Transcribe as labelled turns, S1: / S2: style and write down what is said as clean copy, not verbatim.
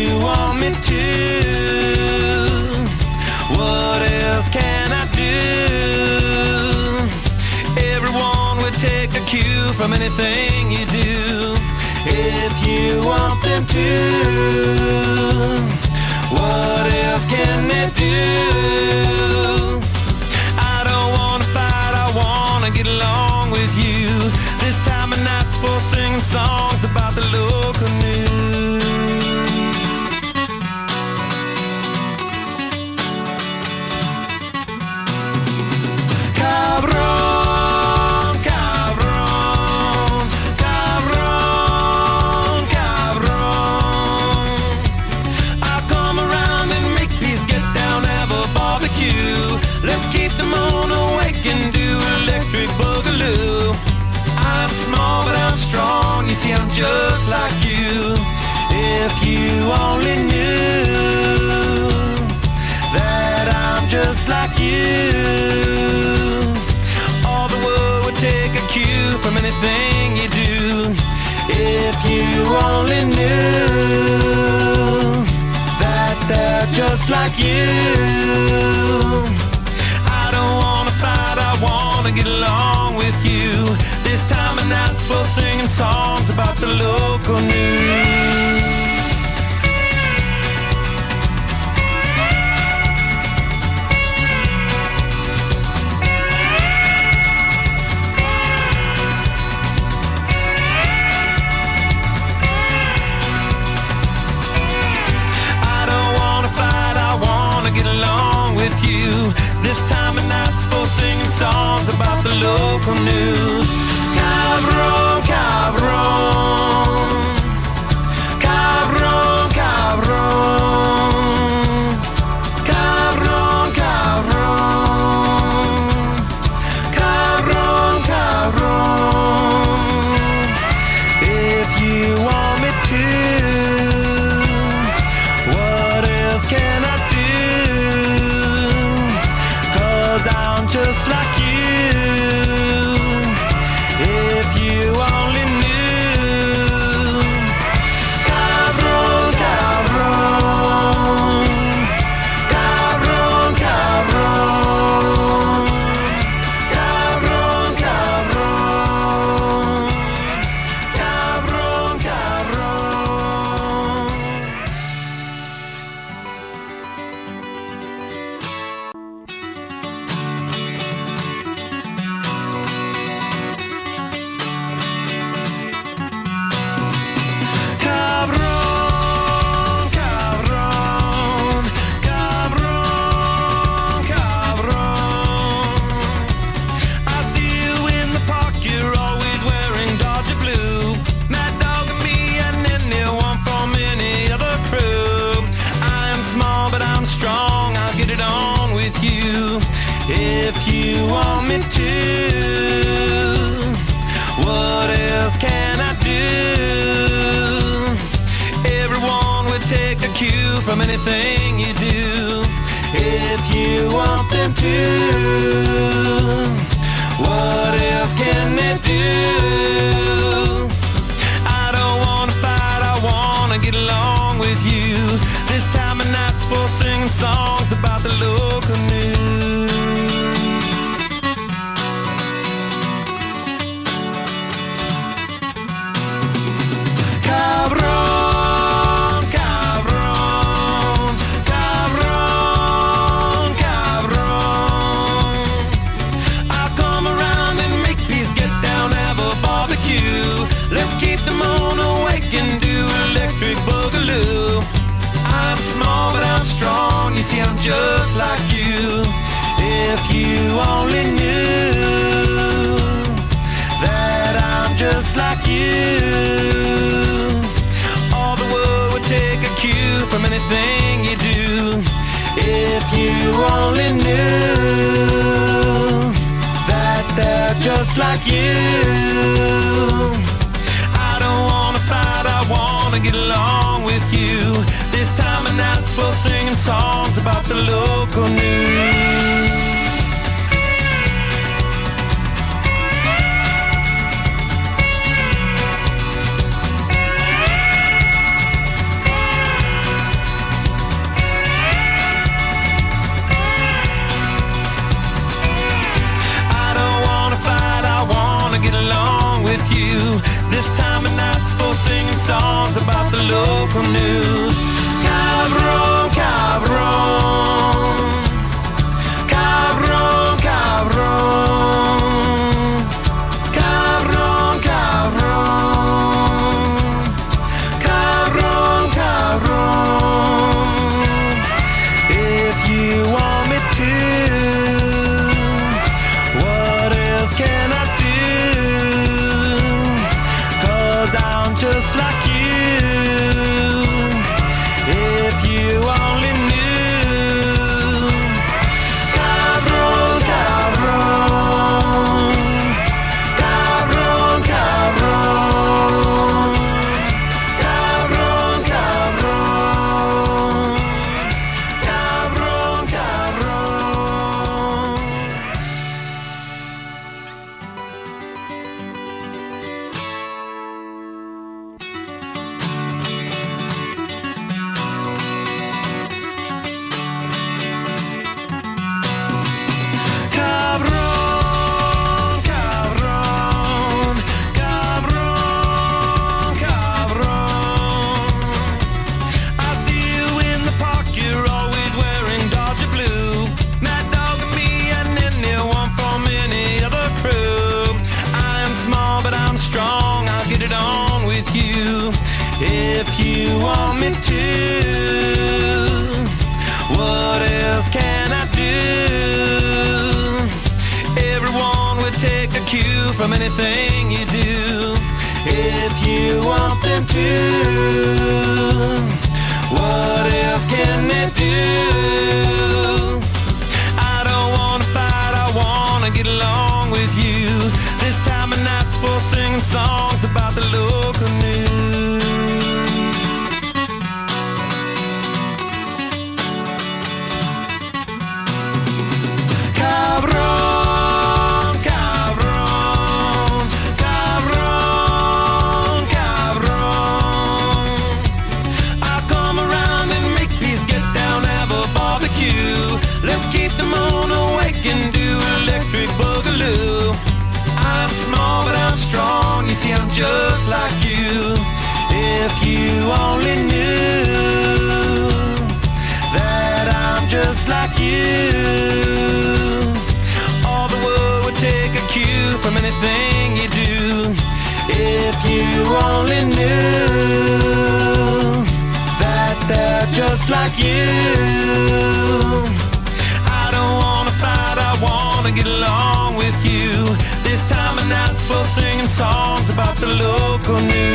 S1: you want me to, what else can I do? Everyone would take a cue from anything you do. If you want them to, what else can they do? I don't wanna fight, I wanna get along with you. This time of night's for singing songs about the local news. Cabron, cabron, cabron, cabron. I come around and make peace, get down, have a barbecue. Let's keep the moon awake and do electric boogaloo. I'm small but I'm strong, you see I'm just like you. If you only knew that I'm just like you, all the world would take a cue from anything you do. If you only knew that they're just like you. I don't wanna fight, I wanna get along with you. This time of night's for singing songs about the local news. I don't wanna fight, I wanna get along with you. This time of night's for singing songs about the local news. Cabron, cabron, cabron, cabron, cabron, cabron, cabron, cabron. If you want me to, what else can I do? 'Cause I'm just like you. If you only knew. Cabron, cabron, cabron, cabron, cabron, cabron, cabron, cabron. Cabron, cabron, cabron, cabron. I see you in the park, you're always wearing Dodger blue. Mad Dog and me and anyone from any other crew. I am small but I'm strong, I'll get it on with you. If you want me to, what else can I do? Everyone would take a cue from anything you do. If you want them to, what else can they do? I don't wanna fight, I wanna get along with you. This time of night's for singing songs about the local news. Cabron, cabron, cabron, cabron. I come around and make peace, get down, have a barbecue. Let's keep the moon awake and do electric boogaloo. I'm small but I'm strong, you see I'm just like you. If you only knew that I'm just like you, all the world would take a cue from anything you do. If you only knew that they're just like you. I don't wanna fight, I wanna get along with you. This time of night's for singing songs about the local news. local news. Cabron, cabron, cabron, cabron, cabron, cabron, cabron, cabron. If you want me to, what else can I do? 'Cause I'm just like you. If you only knew. Cabron, cabron, cabron, cabron, cabron, cabron, cabron, cabron. Cabron, cabron, cabron, cabron. I see you in the park, you're always wearing Dodger blue. Mad Dog and me and anyone from any other crew. I am small but I'm strong, I'll get it on with you. If you want me to, what else can I do? Everyone would take a cue from anything you do. If you want them to, what else can they do? I don't wanna fight, I wanna get along with you. This time of night's for singing songs about the local news. Cabron, cabron, cabron, cabron. I come around and make peace, get down, have a barbecue. Let's keep the moon awake and do electric boogaloo. I'm small but I'm strong, you see I'm just like you. If you only knew that I'm just like you. All the world would take a cue from anything you do. If you only knew that they're just like you. I don't wanna fight, I wanna get along with you. This time of night's for singing songs about the local news.